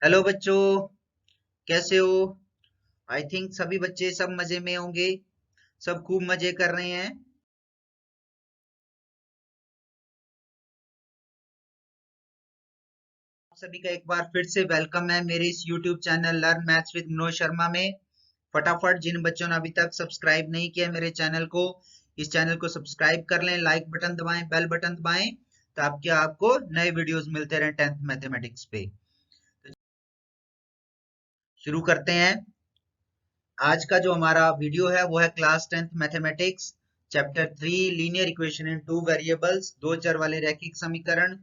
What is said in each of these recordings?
Hello बच्चों, कैसे हो? आई थिंक सभी बच्चे सब मजे में होंगे। सब खूब मजे कर रहे हैं। आप सभी का एक बार फिर से वेलकम है मेरे इस YouTube channel learn maths with Manoj Sharma में। फटाफट जिन बच्चों ने अभी तक सब्सक्राइब नहीं किया मेरे चैनल को, इस चैनल को सब्सक्राइब कर लें, लाइक बटन दबाएं, बेल बटन दबाएं, ताकि आपको नए वीडियोस मिलते रहें 10th मैथमेटिक्स पे। तो शुरू करते हैं। आज का जो हमारा वीडियो है वो है class 10th mathematics chapter 3 linear equation in two variables, दो चर वाले रैखिक समीकरण।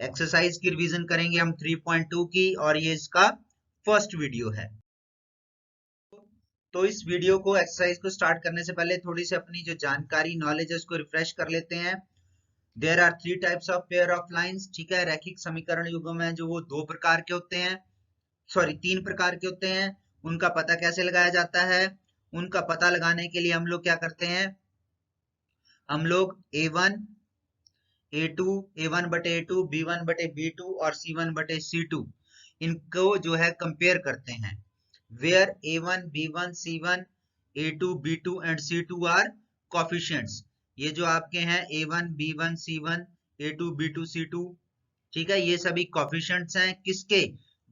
एक्सरसाइज की रिवीजन करेंगे हम 3.2 की, और ये इसका फर्स्ट वीडियो है। तो इस वीडियो को, एक्सरसाइज को स्टार्ट करने से पहले थोड़ी सी अपनी जो जानकारी नॉलेज है उसको रिफ्रेश कर लेते हैं। There are three types of pair of lines. ठीक है, रैखिक समीकरण युग्म है जो वो दो प्रकार के होते हैं, सॉरी तीन प्रकार के होते हैं। उनका पता कैसे लगाया जाता है? उनका पता लगाने के लिए हम लोग क्या करते हैं? हम लोग A1 A2 A1 बटे A2 B1 बटे B2 और C1 बटे C2 इनको जो है कंपेयर करते हैं। Where A1 B1 C1 A2 B2 and C2 are coefficients. ये जो आपके हैं A1 B1 C1 A2 B2 C2, ठीक है, ये सभी कोफिशिएंट्स हैं किसके?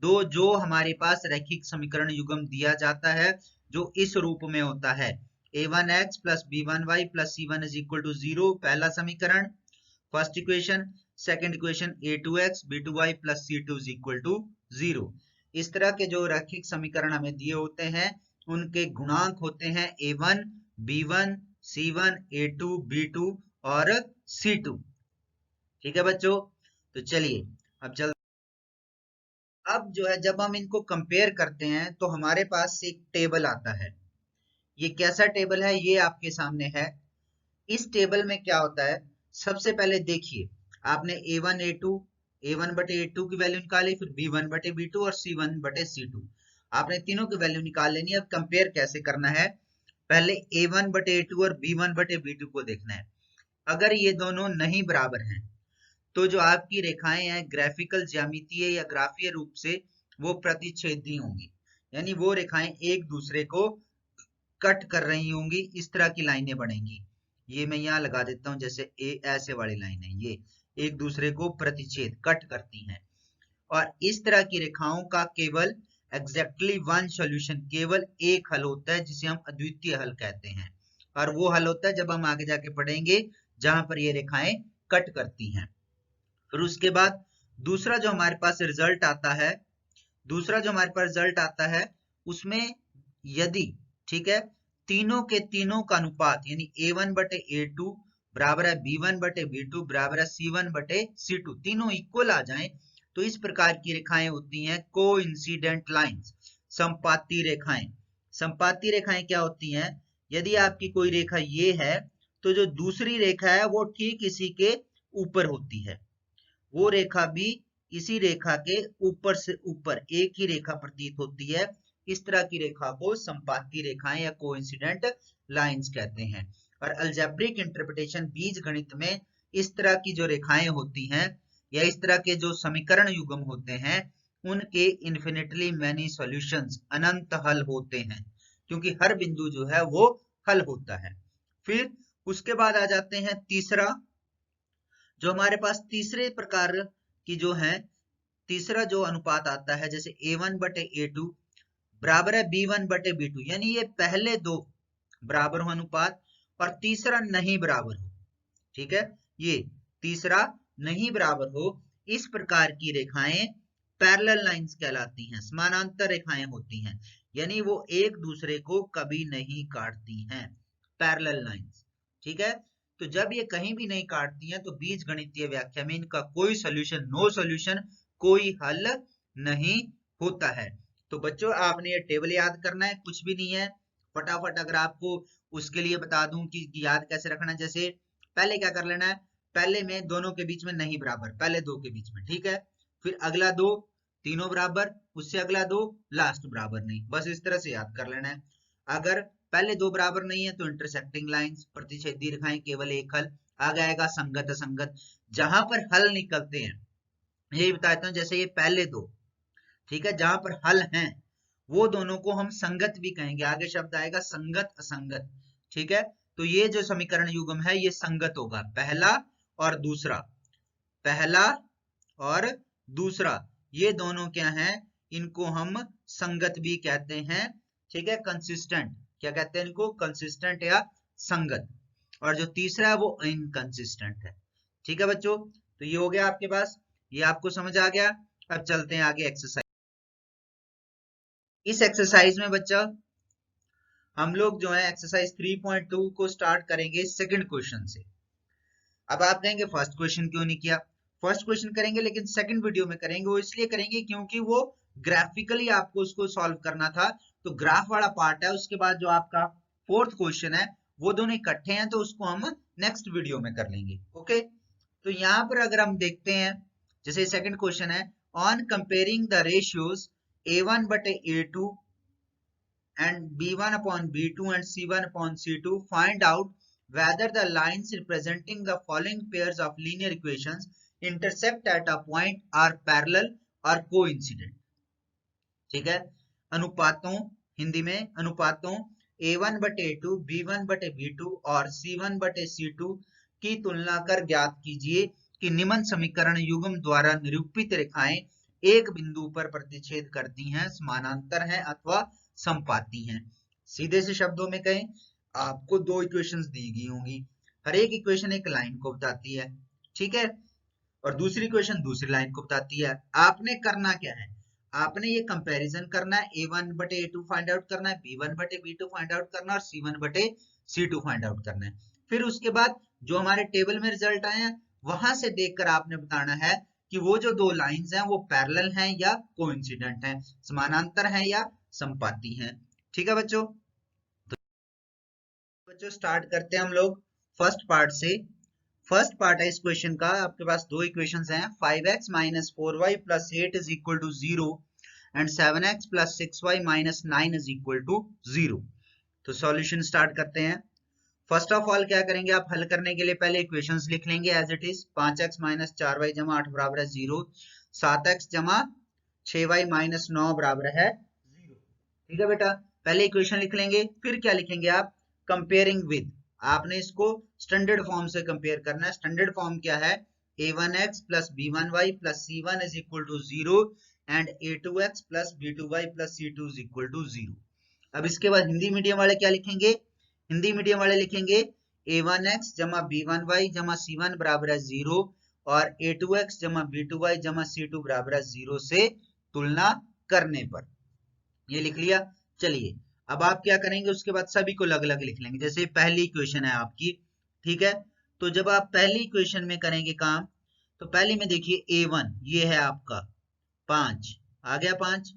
दो जो हमारे पास रैखिक समीकरण युग्म दिया जाता है जो इस रूप में होता है A1x plus B1y plus C1 is equal to 0, पहला समीकरण, first equation. Second equation A2x B2y plus C2 is equal to 0। इस तरह के जो रैखिक समीकरण हमें दिए होते हैं उनके गुणांक होते हैं A1 B1 C1 A2 B2 और C2। ठीक है बच्चों, तो चलिए अब चल। अब जो है जब हम इनको कंपेयर करते हैं तो हमारे पास एक टेबल आता है। ये कैसा टेबल है ये आपके सामने है। इस टेबल में क्या होता है? सबसे पहले देखिए, आपने A1 A2 A1 बटे A2 की वैल्यू निकाली, फिर B1 बटे B2 और C1 बटे C2, आपने तीनों की वैल्यू निकाल लेनी है। अब कंपेयर कैसे करना है? पहले A1 बटे A2 और B1 बटे B2 को देखना है। अगर ये दोनों नहीं बराबर हैं तो जो आपकी रेखाएं हैं ग्राफिकल ज्यामितीय या ग्राफीय रूप से वो प्रतिच्छेदी होंगी, यानी वो रेखाएं एक दूसरे को कट कर रही होंगी, इस तरह की लाइनें बनेंगी। ये मैं यहाँ लगा देता हूं, जैसे ऐसे वाली लाइन है, ये एक दूसरे को प्रतिच्छेद कट करती हैं। और इस तरह की रेखाओं का केवल एग्जैक्टली वन सॉल्यूशन, केवल एक हल होता है जिसे हम अद्वितीय हल कहते हैं। और वो हल होता है जब हम आगे जाके पढ़ेंगे जहां पर ये रेखाएं कट करती हैं। फिर उसके बाद दूसरा जो हमारे पास रिजल्ट आता है, दूसरा जो हमारे पास रिजल्ट आता है उसमें यदि, ठीक है, तीनों के तीनों का अनुपात यानी A1 बटे A2 बराबर है B1 बटे B2 बराबर है C1 बटे C2, तीनों इक्वल आ जाएं तो इस प्रकार की रेखाएं होती हैं कोइंसिडेंट लाइंस, संपाती रेखाएं। संपाती रेखाएं क्या होती हैं? यदि आपकी कोई रेखा ये है तो जो दूसरी रेखा है वो ठीक इसी के ऊपर होती है, वो रेखा भी इसी रेखा के ऊपर से ऊपर एक ही रेखा प्रतीत होती है। इस तरह की रेखा को संपाती रेखाएं या कोइंसिडेंट लाइंस कहते हैं। और अलजेब्रिक इंटरप्रिटेशन, बीज गणित में इस तरह की जो रेखाएं होती हैं या इस तरह के जो समीकरण युग्म होते हैं उनके इन्फिनिटली मैनी सॉल्यूशंस, अनंत हल होते हैं, क्योंकि हर बिंदु जो है वो हल होता है। फिर उसके बाद आ जाते हैं तीसरा, जो हमारे पास तीसरे प्रकार की जो है, तीसरा जो अनुपात आता है, जैसे A1 बटे A2 बराबर है B1 बटे B2, यानी ये पहले दो बराबर हो अनुपात और तीसरा नहीं बराबर हो। ठीक है, ये तीसरा नहीं बराबर हो, इस प्रकार की रेखाएं पैरेलल लाइंस कहलाती हैं, समानांतर रेखाएं होती हैं, यानी वो एक दूसरे को कभी नहीं काटती हैं, पैरेलल लाइंस। ठीक है, तो जब ये कहीं भी नहीं काटती हैं तो बीज गणितीय व्याख्या में इनका कोई सोल्यूशन, नो सोल्यूशन, कोई हल नहीं होता है। तो बच्चों आपने ये टेबल याद करना है, कुछ भी नहीं है। फटाफट अगर आपको उसके लिए बता दूं कि याद कैसे रखना है, जैसे पहले क्या कर लेना है, पहले में दोनों के बीच में नहीं बराबर, पहले दो के बीच में, ठीक है, फिर अगला दो तीनों बराबर, उससे अगला दो लास्ट बराबर नहीं, बस इस तरह से याद कर लेना है। अगर पहले दो बराबर नहीं है तो इंटरसेक्टिंग लाइंस, प्रतिच्छेदी रेखाएं, केवल एक हल। आगे आएगा संगत असंगत, जहां पर हल निकलते हैं यही बताता हूं, जैसे ये पहले दो, ठीक है, जहां पर हल हैं वो दोनों को हम संगत भी कहेंगे, आगे शब्द आएगा संगत असंगत। ठीक है, तो ये जो समीकरण युग्म है ये संगत होगा, पहला और दूसरा, पहला और दूसरा ये दोनों क्या हैं, इनको हम संगत भी कहते हैं। ठीक है, कंसिस्टेंट, क्या कहते हैं इनको, कंसिस्टेंट या संगत। और जो तीसरा है वो इनकंसिस्टेंट है। ठीक है बच्चों, तो ये हो गया आपके पास, ये आपको समझ आ गया। अब चलते हैं आगे एक्सरसाइज। इस एक्सरसाइज में बच्चा हम लोग जो है एक्सरसाइज 3.2 को स्टार्ट करेंगे सेकंड क्वेश्चन से। अब आप कहेंगे फर्स्ट क्वेश्चन क्यों नहीं किया, फर्स्ट क्वेश्चन करेंगे लेकिन सेकंड वीडियो में करेंगे। वो इसलिए करेंगे क्योंकि वो ग्राफिकली आपको उसको सॉल्व करना था, तो ग्राफ वाला पार्ट है। उसके बाद जो आपका फोर्थ क्वेश्चन है वो दोनों इकट्ठे हैं, तो उसको हम नेक्स्ट वीडियो में कर लेंगे। ओके, तो यहाँ पर अगर हम देखते हैं, जैसे सेकंड क्वेश्चन है, on comparing the ratios a1 बटे a2 and b1 upon b2 and c1 upon c2, find out whether the lines representing the following pairs of linear equations intersect at a point are parallel or coincident। ठीक है, अनुपातों, हिंदी में अनुपातों a1 बटे a2, b1 बटे b2 और c1 बटे c2 की तुलना कर ज्ञात कीजिए कि निम्न समीकरण युग्म द्वारा निरूपित रेखाएं एक बिंदु पर प्रतिच्छेद करती हैं, समानांतर हैं अथवा समपाती हैं। सीधे से शब्दों में कहें, आपको दो इक्वेशंस दी गई होंगी, हर एक इक्वेशन एक लाइन को बताती है, ठीक है, और दूसरी इक्वेशन दूसरी लाइन को बताती है। आपने करना क्या है, आपने ये कंपैरिजन करना है, a1 बटे a2 फाइंड आउट करना है, b1 बटे b2 फाइंड आउट करना है और c1 बटे c2 फाइंड आउट करना है। फिर उसके बाद जो हमारे टेबल में रिजल्ट आए हैं वहां से देखकर आपने बताना है कि वो जो दो लाइंस हैं वो पैरेलल हैं या कोइंसिडेंट हैं, समानांतर हैं या समपाती हैं। ठीक है बच्चों, तो बच्चों स्टार्ट करते हैं हम लोग फर्स्ट पार्ट से। फर्स्ट पार्ट है इस क्वेश्चन का, आपके पास दो इक्वेशंस हैं, 5x minus 4y plus 8 is equal to 0 and 7x plus 6y minus 9 is equal to 0। तो सॉल्यूशन स्टार्ट करते हैं। फर्स्ट ऑफ ऑल क्या करेंगे, आप हल करने के लिए पहले इक्वेशंस लिख लेंगे as it is. 5x minus 4y जमा 8 बराबर है 0, 7x जमा 6y माइनस 9 बराबर है 0। ठीक है बेटा, पहले इक्वेशन लिख लेंगे, फिर क्या लिखेंगे आप, कंपेयरिंग विद, आपने इसको स्टैंडर्ड फॉर्म से कंपेयर करना है। स्टैंडर्ड फॉर्म क्या है, a1x plus b1y plus c1 is equal to 0 and a2x plus b2y plus c2 is equal to 0। अब इसके बाद हिंदी मीडियम वाले क्या लिखेंगे, हिंदी मीडियम वाले लिखेंगे a1x जमा b1y जमा c1 बराबर है 0 और a2x जमा b2y जमा c2 बराबर है 0 से तुलना करने पर। ये लिख लिया। चलिए अब आप क्या करेंगे, उसके बाद सभी को अलग अलग लिख लेंगे। जैसे पहली इक्वेशन है आपकी, ठीक है, तो जब आप पहली इक्वेशन में करेंगे काम, तो पहली में देखिए a1 ये है आपका 5, आ गया 5,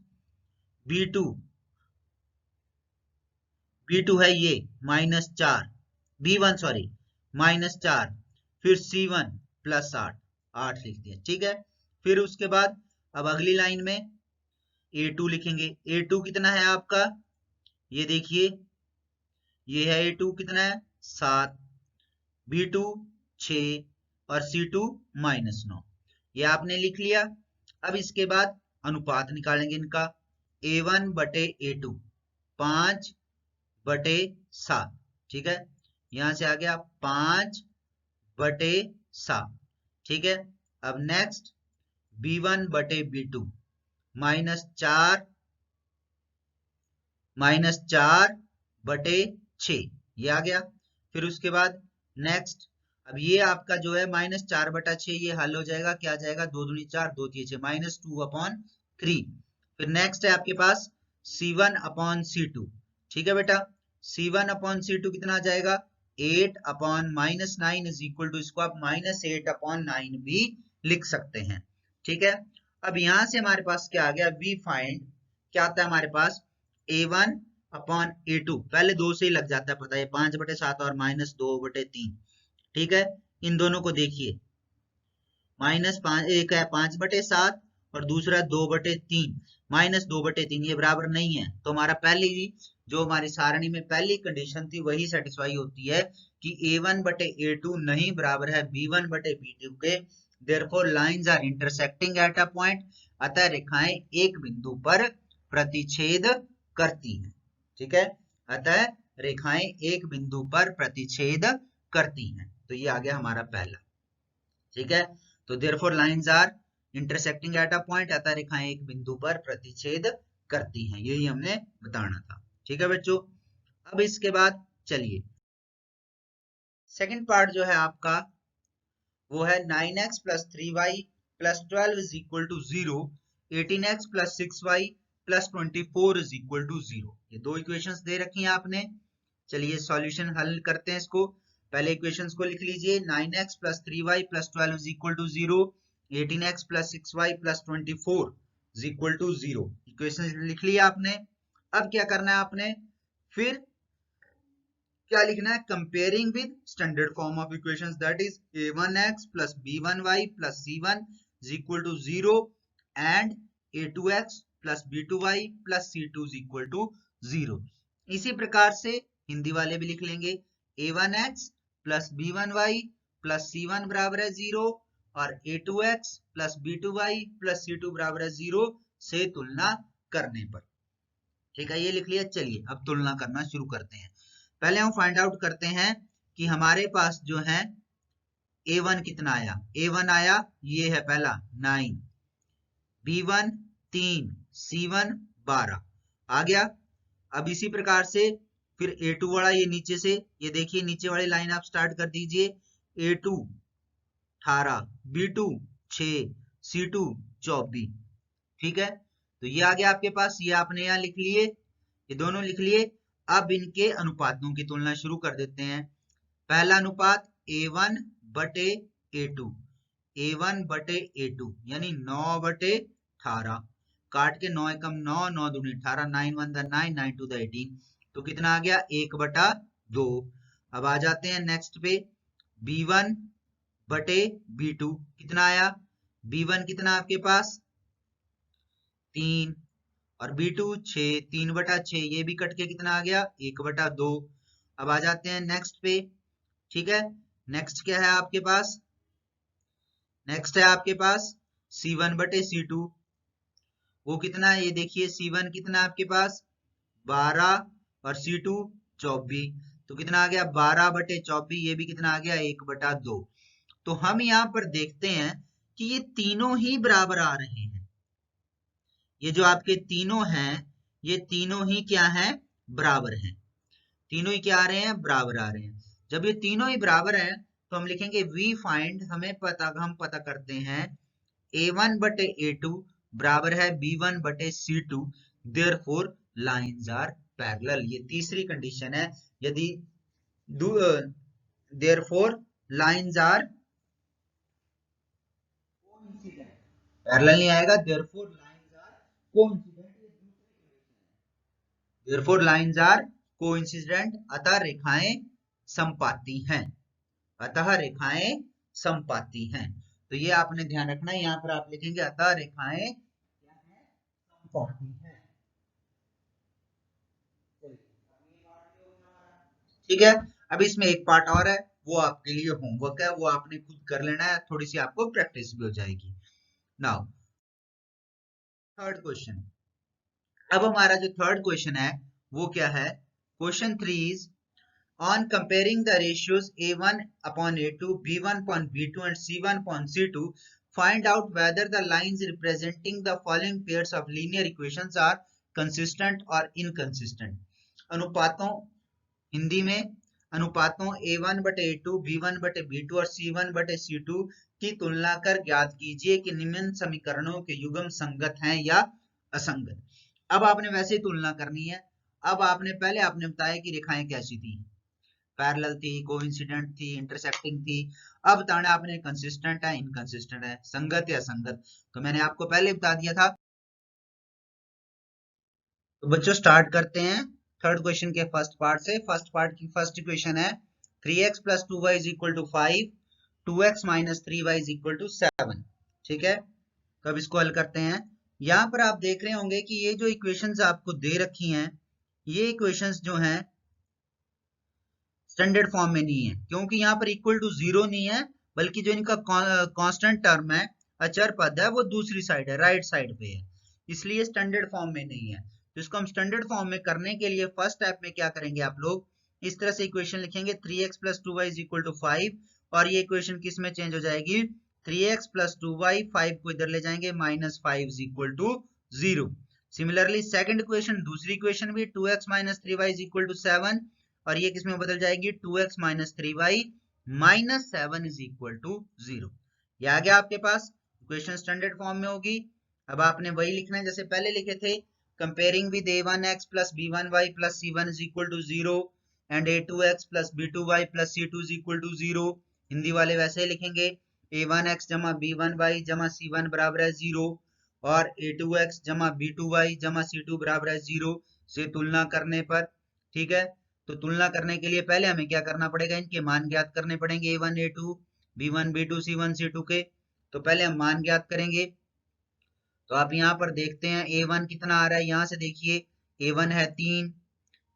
b2 है ये माइनस 4, b1 सॉरी माइनस 4, फिर c1 प्लस 8, 8 लिख दिया, ठीक है। फिर उसके बाद अब अगली लाइन में a2 लिखेंगे, a2 कितना है आपका, ये देखिए ये है a2 कितना है 7, b2 6 और c2 माइनस 9, ये आपने लिख लिया। अब इसके बाद अनुपात निकालेंगे इनका, a1 बटे a2 5 बटे 7, ठीक है, यहां से आ गया 5 बटे 7, ठीक है। अब नेक्स्ट b1 बटे b2 माइनस 4 बटे 6, ये आ गया। फिर उसके बाद नेक्स्ट, अब ये आपका जो है माइनस 4 बटा 6 ये हल हो जाएगा, क्या आ जाएगा, 2 दूनी 4 2 3 6 माइनस 2 अपॉन 3। फिर नेक्स्ट है आपके पास c1 अपॉन c2, ठीक है बेटा, c1 अपॉन c2 कितना आ जाएगा 8 upon minus 9 is equal to, इसको आप माइनस 8 अपॉन 9 भी लिख सकते हैं, ठीक है। अब यहां से हमारे पास क्या आ गया, वी फाइंड, क्या आता है हमारे पास a1 अपॉन a2, पहले 2 से ही लग जाता है पता है, 5 बटे 7 और माइनस 2 बटे 3, ठीक है। इन दोनों को देखिए, माइनस 5, एक है 5 बटे 7 और दूसरा 2 बटे 3, माइनस 2 बटे 3, ये बराबर नहीं है, तो हमारा पहली जो हमारी सारणी में पहली कंडीशन थी वही सेटिस्फाई होती है कि a1 बटे a2 नहीं बराबर है b1 बटे b2 के, therefore lines are intersecting at a point। अतः रेखाएं एक बिंदु पर प्रतिच्छेद करती हैं। ठीक है, अतः रेखाएं एक बिंदु पर प्रतिच्छेद करती हैं। तो ये आ गया हमारा पहला। ठीक है, तो therefore lines are intersecting at a point, अतः रेखाएं एक बिंदु पर प्रतिच्छेद करती हैं, यही हमने बताना था। ठीक है बच्चों, अब इसके बाद चलिए सेकंड पार्ट जो है आपका वो है 9x plus 3y plus 12 is equal to 0, 18x plus 6y plus 24 is equal to 0। ये दो इक्वेशंस दे रखी हैं आपने। चलिए सॉल्यूशन हल करते हैं इसको। पहले इक्वेशंस को लिख लीजिए, 9x plus 3y plus 12 is equal to 0, 18x plus 6y plus 24 is equal to 0। Equations लिख लिया आपने। अब क्या करना है आपने, फिर क्या लिखना है, comparing with standard form of equations, that is a1x plus b1y plus c1 is equal to 0 and a2x plus b2y plus c2 is equal to 0। इसी प्रकार से हिंदी वाले भी लिख लेंगे, a1x plus b1y plus c1 बराबर है 0 और a2x plus b2y plus c2 बराबर है 0 से तुलना करने पर। ठीक है, ये लिख लिया। चलिए अब तुलना करना शुरू करते हैं। पहले हम फाइंड आउट करते हैं कि हमारे पास जो है a1 कितना आया। a1 आया, ये है पहला 9, b1 3, c1 12 आ गया। अब इसी प्रकार से फिर a2 वाला, ये नीचे से, ये देखिए नीचे वाली लाइन आप स्टार्ट कर दीजिए, a2 18, b2 6, c2 24। ठीक है, तो ये आ गया आपके पास, ये आपने यहाँ लिख लिए, ये दोनों लिख लिए। अब इनके अनुपातों की तुलना शुरू कर देते हैं। पहला अनुपात a1 बटे a2, a1 बटे a2 यानी 9 बटे 18, काट के 9 एकम 9, 9 दूनी 18, 9 1 द 9, 9 2 द 18, तो कितना आ गया 1 बटा 2। अब आ जाते हैं नेक्स्ट पे, b1 बटे b2 कितना आया, b1 कितना आपके पास 3 और b2 6, 3 बटा 6, ये भी कट के कितना आ गया 1 बटा 2। अब आ जाते हैं नेक्स्ट पे। ठीक है, नेक्स्ट क्या है आपके पास, नेक्स्ट है आपके पास c1 बटे c2, वो कितना है, ये देखिए c1 कितना आपके पास 12 और c2 24, तो कितना आ गया 12 बटे 24, ये भी कितना आ गया 1 बटा 2। तो हम यहाँ पर देखते हैं कि ये तीनों ही बराबर आ रहे हैं। ये जो आपके तीनों हैं, ये तीनों ही क्या हैं, बराबर हैं। तीनों ही क्या आ रहे हैं, बराबर आ रहे हैं। जब ये तीनों ही बराबर हैं तो हम लिखेंगे वी फाइंड, हम पता करते हैं a1 बटे a2 बराबर है b1 बटे c2, therefore lines are parallel. ये तीसरी कंडीशन है। यदि therefore lines are coincident, parallel नहीं आएगा, therefore lines are coincident, therefore lines are coincident, अतः रेखाएं समपाती हैं, अतः रेखाएं समपाती हैं। तो ये आपने ध्यान रखना है, यहाँ पर आप लिखेंगे अतः रेखाएं क्या हैं, समपाती हैं। ठीक है, अब इसमें एक पार्ट और है, वो आपके लिए होमवर्क है, वो आपने खुद कर लेना है, थोड़ी सी आपको प्रैक्टिस भी हो जाएगी। Now third question. अब हमारा जो थर्ड क्वेश्चन है वो क्या है, question 3 is on comparing the ratios a1 upon a2, b1 upon b2 and c1 upon c2, find out whether the lines representing the following pairs of linear equations are consistent or inconsistent। अनुपातों, हिंदी में अनुपातों a1 बटे a2, b1 बटे b2 और c1 बटे c2 की तुलना कर ज्ञात कीजिए कि निम्न समीकरणों के युग्म संगत हैं या असंगत। अब आपने वैसे ही तुलना करनी है। अब आपने पहले आपने बताया कि रेखाएं कैसी थी, पैरेलल थी, कोइंसिडेंट थी, इंटरसेक्टिंग थी। अब बताना आपने कंसिस्टेंट है, इनकंसिस्टेंट है, संगत या संगत। तो मैंने आपको पहले बता दिया था। तो बच्चों स्टार्ट करते हैं थर्ड क्वेश्चन के फर्स्ट पार्ट से। फर्स्ट पार्ट की फर्स्ट इक्वेशन है 3x plus 2y is equal to 5, 2x minus 3y is equal to 7। ठीक है, तो अब इसको हल करते हैं। यहाँ पर आप देख रहे होंगे कि ये जो इक्वेशंस आपको दे रखी हैं, ये इक्वेशंस जो हैं स्टैंडर्ड फॉर्म में नहीं है, क्योंकि यहाँ पर इक्वल टू 0 नहीं है, बल्कि जो इनका कांस्टेंट टर्म है अचर पद है वो दूसरी साइड है, राइट साइड पे है, इसलिए स्टैंडर्ड फॉर्म में नहीं है। तो इसको हम स्टैंडर्ड फॉर्म में करने के लिए फर्स्ट स्टेप में क्या करेंगे आप लोग, इस तरह से इक्वेशन लिखेंगे 3x + 2y = 5, और ये इक्वेशन किस में चेंज हो जाएगी, 3x + 2y, 5 को इधर ले जाएंगे, -5 = 0। सिमिलरली सेकंड इक्वेशन, दूसरी इक्वेशन भी 2x - 3y = 7, और ये किस में बदल जाएगी, 2x - 3y - 7 = 0। ये आ गया आपके पास, इक्वेशन स्टैंडर्ड फॉर्म में होगी। अब आपने वही लिखना है जैसे पहले लिखे थे, comparing with a1x + b1y + c1 = 0 and a2x + b2y + c2 = 0। Hindi वाले वैसे ही लिखेंगे, a1x = b1y = c1 = 0 और a2x = b2y = c2 = 0 से तुलना करने पर। ठीक है, तो तुलना करने के लिए पहले हमें क्या करना पड़ेगा, इनके मान ज्ञात करने पड़ेंगे, a1 a2 b1 b2 c1 c2 के। तो पहले हम मान ज्ञात करेंगे। तो आप यहाँ पर देखते हैं a1 कितना आ रहा है, यहाँ से देखिए a1 है 3,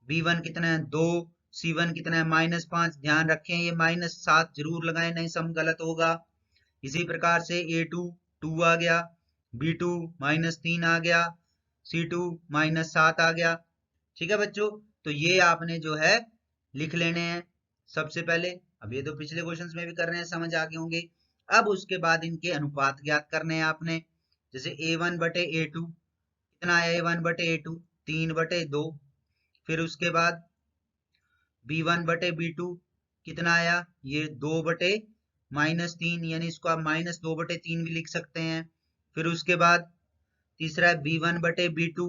b1 कितना है 2, c1 कितना है -5। ध्यान रखें ये -7 जरूर लगाएं, नहीं सम गलत होगा। इसी प्रकार से a2 2 आ गया, b2 -3 आ गया, c2 -7 आ गया। ठीक है बच्चों, तो ये आपने जो है लिख लेने हैं सबसे पहले। अब ये तो पिछले क्वेश्चंस में भी कर रहे हैं, समझ आ गए होंगे। अब उसके बाद इनके अनुपात ज्ञात करने हैं आपने, जैसे a1/a2 कितना आया, a1/a2 3/2। फिर उसके बाद b1/b2 कितना आया, ये 2/-3, यानी इसको आप -2/3 भी लिख सकते हैं। फिर उसके बाद तीसरा है b1/b2।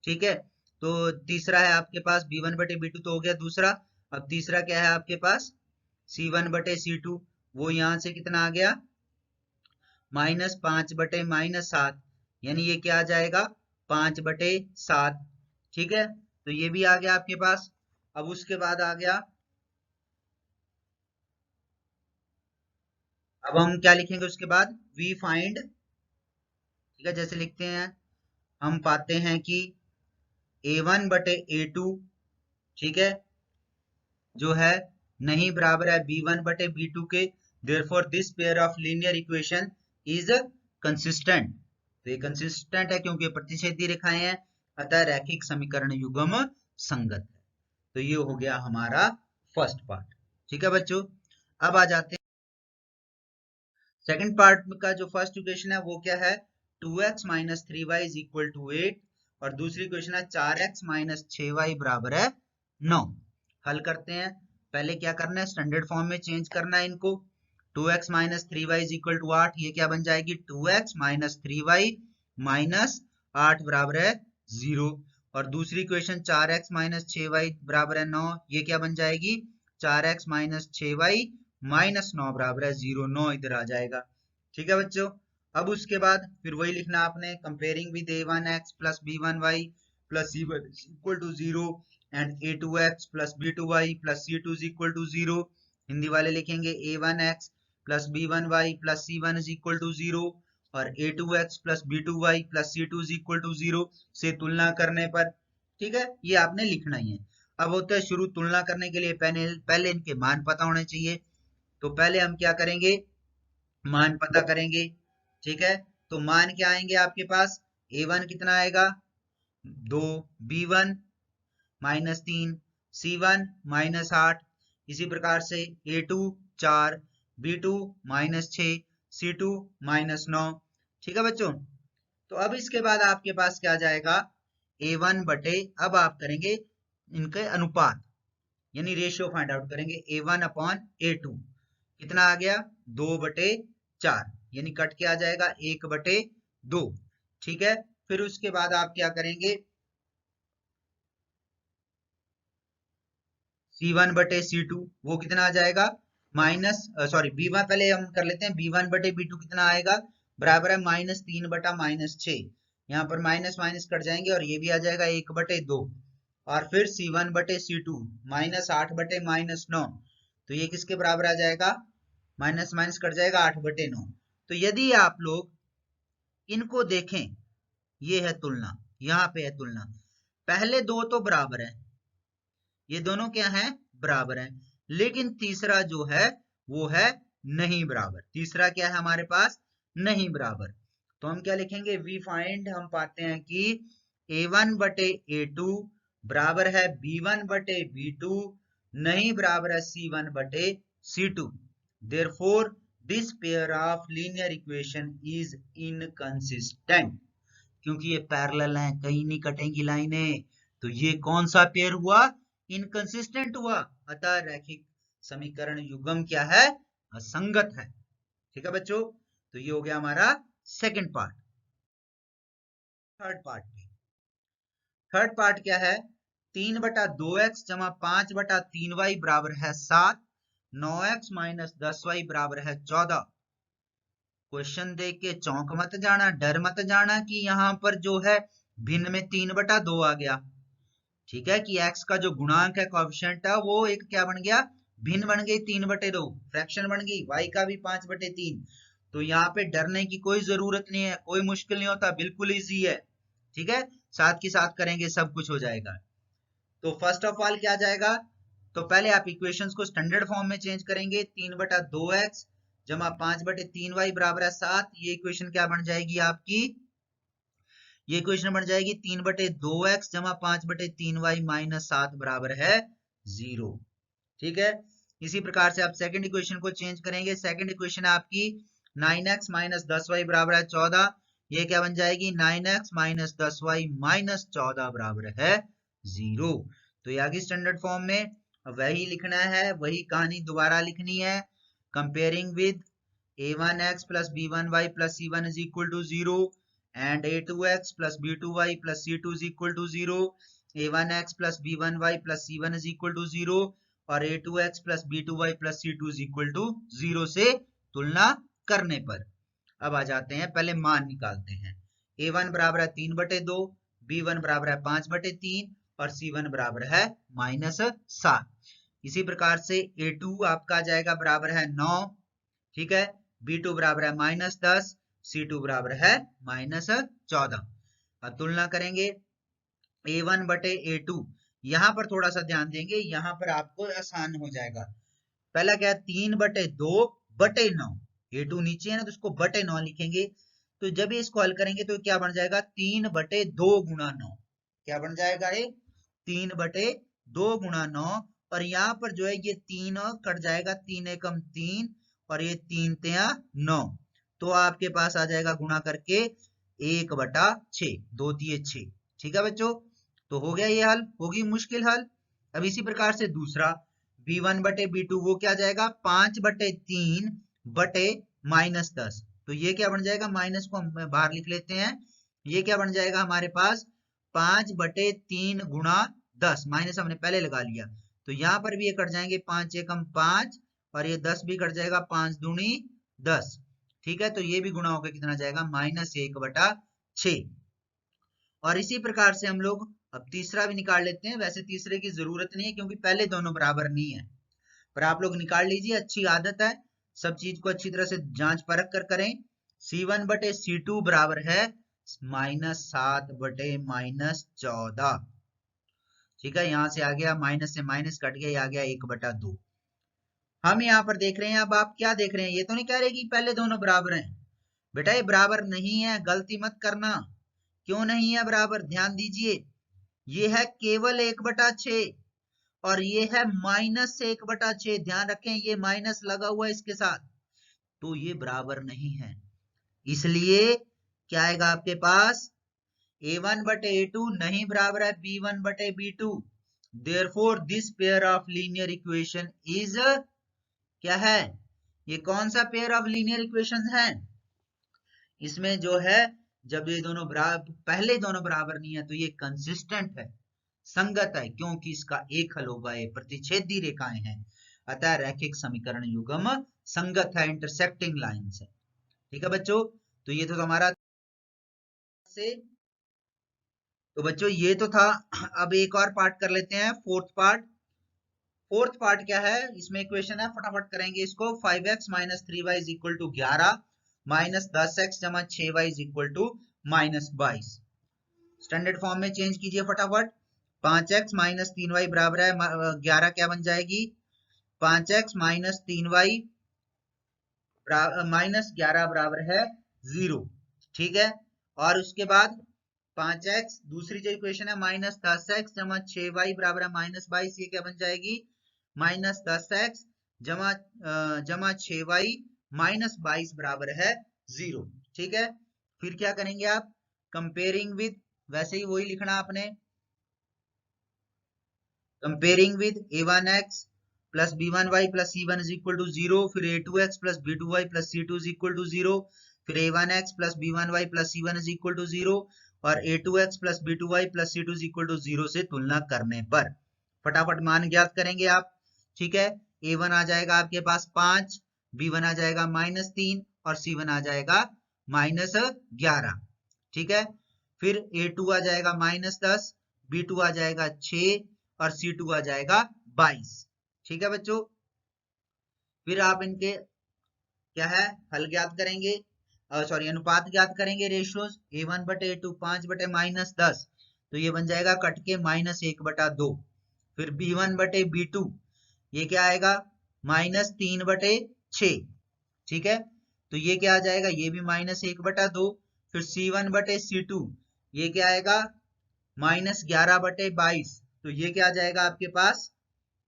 ठीक है, तो तीसरा है आपके पास b1/b2 तो हो गया दूसरा। अब तीसरा क्या है आपके पास, c1/c2, वो यहां से कितना आ गया, -5/-7, यानी ये क्या आ जाएगा, 5/7। ठीक है, तो ये भी आ गया आपके पास। अब उसके बाद आ गया, अब हम क्या लिखेंगे उसके बाद, वी फाइंड। ठीक है, जैसे लिखते हैं, हम पाते हैं कि a1/a2, ठीक है, जो है नहीं बराबर है b1/b2 के, therefore this pair of linear equation is consistent. तो ये कंसिस्टेंट है क्योंकि प्रतिच्छेदी रेखाएं हैं, अतः रैखिक समीकरण युग्म संगत है। तो ये हो गया हमारा फर्स्ट पार्ट। ठीक है बच्चों, अब आ जाते हैं सेकंड पार्ट का। जो फर्स्ट इक्वेशन है वो क्या है, 2x - 3y = 8, और दूसरी इक्वेशन है 4x - 6y = 9। हल करते हैं, पहले क्या करना है, स्टैंडर्ड फॉर्म में चेंज करना है इनको। 2x - 3y = 8, ये क्या बन जाएगी, 2x - 3y - 8 = 0। और दूसरी इक्वेशन 4x - 6y = 9, ये क्या बन जाएगी, 4x - 6y - 9 = 0, 9 इधर आ जाएगा। ठीक है बच्चों, अब उसके बाद फिर वही लिखना आपने, comparing with a1x + b1y + c1 = 0 and a2x + b2y + c2 = 0। Hindi वाले लिखेंगे a1x + b1y + c1 = 0 और a2x + b2y + c2 = 0 से तुलना करने पर। ठीक है, ये आपने लिखना ही है। अब होता है शुरू, तुलना करने के लिए पहले इनके मान पता होने चाहिए। तो पहले हम क्या करेंगे, मान पता करेंगे। ठीक है, तो मान क्या आएंगे आपके पास, a1 कितना आएगा 2, b1 -3, c1 -8, इसी प्रकार से a2 4, b2 -6, c2 -9। ठीक है बच्चों, तो अब इसके बाद आपके पास क्या जाएगा, अब आप करेंगे इनके अनुपात, यानी रेशियो फाइंड आउट करेंगे, a1/a2 कितना आ गया, 2/4, यानी कट के आ जाएगा 1/2। ठीक है, फिर उसके बाद आप क्या करेंगे, c1/c2 वो कितना आ जाएगा, b1 पहले हम कर लेते हैं, b1/b2 कितना आएगा, बराबर है -3/-6। यहाँ पर माइनस माइनस कट जाएंगे और ये भी आ जाएगा 1/2। और फिर c1/c2 -8/-9, तो ये किसके बराबर आ जाएगा, माइनस माइनस कट जाएगा 8/9। तो यदि आप लोग इनको देखें, ये है तुलना, यहाँ पे है तुलना, पहले दो तो बराबर है, ये दोनों क्या हैं, बराबर हैं, लेकिन तीसरा जो है वो है नहीं बराबर। तीसरा क्या है हमारे पास, नहीं बराबर। तो हम क्या लिखेंगे, वी फाइंड, हम पाते हैं कि a1 बटे a2 बराबर है b1 बटे b2 नहीं बराबर है c1 बटे c2। Therefore this pair of linear equation is inconsistent. क्योंकि ये पैरेलल हैं, कहीं नहीं कटेंगी लाइनें, तो ये कौन सा पेयर हुआ, इनकंसिस्टेंट हुआ। अतः रैखिक समीकरण युग्म क्या है, असंगत है। ठीक है बच्चों, तो ये हो गया हमारा सेकंड पार्ट। थर्ड पार्ट क्या है, 3/2x जमा 5/3y बराबर है 7, 9x माइनस 10y बराबर है 14। क्वेश्चन देख के चौंक मत जाना, डर मत जाना कि यहाँ पर जो है भिन्न में 3/2 आ गया। ठीक है, कि x का जो गुणांक है, कोएफिशिएंट है, वो एक क्या बन गया, भिन्न बन गई 3/2, फ्रैक्शन बन गई, y का भी 5/3। तो यहाँ पे डरने की कोई जरूरत नहीं है, कोई मुश्किल नहीं होता, बिल्कुल इजी है। ठीक है, साथ के साथ करेंगे सब कुछ हो जाएगा। तो फर्स्ट ऑफ ऑल क्या जाएगा, तो पहले आप इक्वेशंस को स्टैंडर्ड फॉर्म में चेंज करेंगे। 3/2x जमा 5/3y बराबर है 7। ये इक्वेशन क्या बन जाएगी आपकी, ये इक्वेशन बन जाएगी 3/2x जमा 5/3y माइनस 7 बराबर है 0। ठीक है, इसी प्रकार से आप सेकंड इक्वेशन को चेंज करेंगे। सेकंड इक्वेशन है आपकी 9x माइनस 10y बराबर है 14। ये क्या बन जाएगी, 9x माइनस 10y माइनस 14 बराबर है 0। तो ये आगे स्टैंडर्ड फॉर्म में वही लिखना है, वही कहानी दोबारा लिखनी है। Comparing with a1x plus b1y plus c1 is equal to 0 and a2x plus b2y plus c2 is equal to 0, a1x plus b1y plus c1 is equal to 0 और a2x plus b2y plus c2 is equal to 0 से तुलना करने पर अब आ जाते हैं, पहले मान निकालते हैं। a1 बराबर है 3/2, b1 बराबर है 5/3 और c1 बराबर है -7। इसी प्रकार से a2 आपका जाएगा बराबर है 9। ठीक है, b2 बराबर है -10, C2 बराबर है -14। अब तुलना करेंगे A1 बटे A2। यहां पर थोड़ा सा ध्यान देंगे, यहां पर आपको आसान हो जाएगा। पहला क्या है, 3/2/9। A2 नीचे है ना, तो उसको बटे 9 लिखेंगे। तो जब ये इसको हल करेंगे तो क्या बन जाएगा, 3/2 गुणा 9। क्या बन जाएगा, ये 3/2 गुणा 9। और यहाँ पर जो है ये 3 कट जाएगा, 3 एकम 3 और ये 3 तिया 9। तो आपके पास आ जाएगा गुणा करके 1/6, 2 तिये 6। ठीक है बच्चों, तो हो गया ये हल, होगी मुश्किल हल। अब इसी प्रकार से दूसरा b1 बटे b2 वो क्या जाएगा, 5/3 बटे -10। तो ये क्या बन जाएगा, माइनस को हम बाहर लिख लेते हैं। ये क्या बन जाएगा हमारे पास, 5/3 गुणा 10, माइनस हमने पहले लगा लिया। तो यहाँ पर भी ये कट जाएंगे, 5 एकम 5 और ये 10 भी कट जाएगा, 5 दूनी 10। ठीक है, तो ये भी गुणा होकर कितना जाएगा, -1/6। और इसी प्रकार से हम लोग अब तीसरा भी निकाल लेते हैं। वैसे तीसरे की जरूरत नहीं है क्योंकि पहले दोनों बराबर नहीं है, पर आप लोग निकाल लीजिए, अच्छी आदत है, सब चीज को अच्छी तरह से जांच परख कर करें। C1 बटे C2 बराबर है -7 बटे -14। ठीक है, यहां से आ गया, माइनस से माइनस कट गया, आ गया 1/2। हम यहाँ पर देख रहे हैं, अब आप क्या देख रहे हैं, ये तो नहीं कह रहे कि पहले दोनों बराबर हैं। बेटा ये बराबर नहीं है, गलती मत करना। क्यों नहीं है बराबर, ध्यान दीजिए। ये है केवल 1/6 और ये है -1/6। ध्यान रखें, ये माइनस लगा हुआ है इसके साथ, तो ये बराबर नहीं है। इसलिए क्या आएगा आपके पास, a1 बटे a2 नहीं बराबर है b1 बटे b2। Therefore this pair of linear equation is, क्या है, ये कौन सा पेयर ऑफ लीनियर इक्वेशन है, इसमें जो है जब ये दोनों बराबर, पहले दोनों बराबर नहीं है, तो ये कंसिस्टेंट है, संगत है, क्योंकि इसका एक हल होगा, ये प्रतिच्छेदी रेखाएं हैं, अतः रैखिक समीकरण युग्म संगत है, इंटरसेक्टिंग लाइंस है। ठीक है बच्चों, तो ये तो हमारा से, तो बच्चों ये तो था। अब एक और पार्ट कर लेते हैं, फोर्थ पार्ट। फोर्थ पार्ट क्या है, इसमें इक्वेशन है, फटाफट करेंगे इसको। 5x minus 3y is equal to 11 minus 10x जमा 6y is equal to -22। Standard form में चेंज कीजिए फटाफट। 5x माइनस 3y बराबर है 11, क्या बन जाएगी, 5x माइनस 3y माइनस 11 बराबर है 0, ठीक है। और उसके बाद 5x, दूसरी जो इक्वेशन है -10x जमा 6y बराबर है -22, ये क्या बन जाएगी -10x जमा 6y -22 बराबर है 0, ठीक है। फिर क्या करेंगे आप, कंपेयरिंग विद, वैसे ही वही लिखना आपने, comparing with a1x plus b1y plus c1 is equal to 0, फिर a2x plus b2y plus c2 is equal to 0, फिर a1x plus b1y plus c1 is equal to 0 और a2x plus b2y plus c2 is equal to 0 से तुलना करने पर फटाफट मान ज्ञात करेंगे आप, ठीक है। a1 आ जाएगा आपके पास 5, b1 आ जाएगा -3 और c1 आ जाएगा -11, ठीक है। फिर a2 आ जाएगा -10, b2 आ जाएगा 6 और c2 आ जाएगा 22, ठीक है बच्चों। फिर आप इनके क्या है हल ज्ञात करेंगे, सॉरी अनुपात ज्ञात करेंगे, रेशियोज a1 बटे a2 5 बटे -10, तो ये बन जाएगा कट के -1/2। फिर b1 बटे b2 ये क्या आएगा -3 बटे 6, ठीक है। तो ये क्या आ जाएगा, ये भी -1/2। फिर c1 बटे c2 ये क्या आएगा -11 बटे 22, तो ये क्या आ जाएगा आपके पास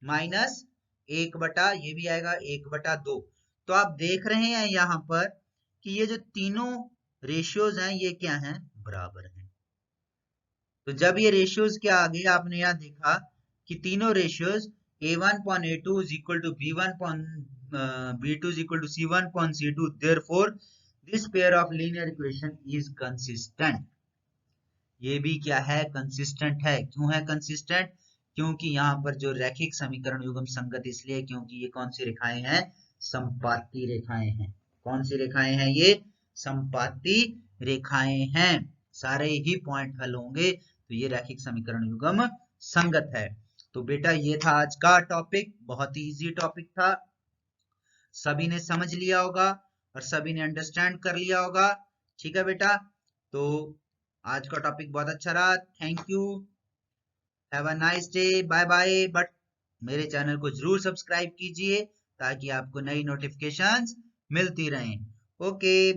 -1 ये भी आएगा 1/2। तो आप देख रहे हैं यहाँ पर कि ये जो तीनों रेशियोज हैं ये क्या हैं, बराबर हैं। तो जब ये रेशियोज क्या आ गए, आपने यहाँ देखा कि तीनों ratios a1/a2 is equal to b1/b2 is equal to c1/c2, therefore this pair of linear equation is consistent। ये भी क्या है, कंसिस्टेंट है। क्यों है कंसिस्टेंट, क्योंकि यहाँ पर जो रैखिक समीकरण युग्म संगत इसलिए क्योंकि ये कौन सी रेखाएं हैं, संपाती रेखाएं हैं। कौन सी रेखाएं हैं, ये संपाती रेखाएं हैं। सारे ही पॉइंट हल होंगे तो ये रैखिक समीकरण युग्म संगत है। तो बेटा ये था आज का टॉपिक, बहुत ही इजी टॉपिक था, सभी ने समझ लिया होगा और सभी ने अंडरस्टैंड कर लिया होगा, ठीक है बेटा। तो आज का टॉपिक बहुत अच्छा रहा, thank you, have a nice day, bye bye. But मेरे चैनल को जरूर सब्सक्राइब कीजिए ताकि आपको नई नोटिफिकेशंस मिलती रहें। ओके।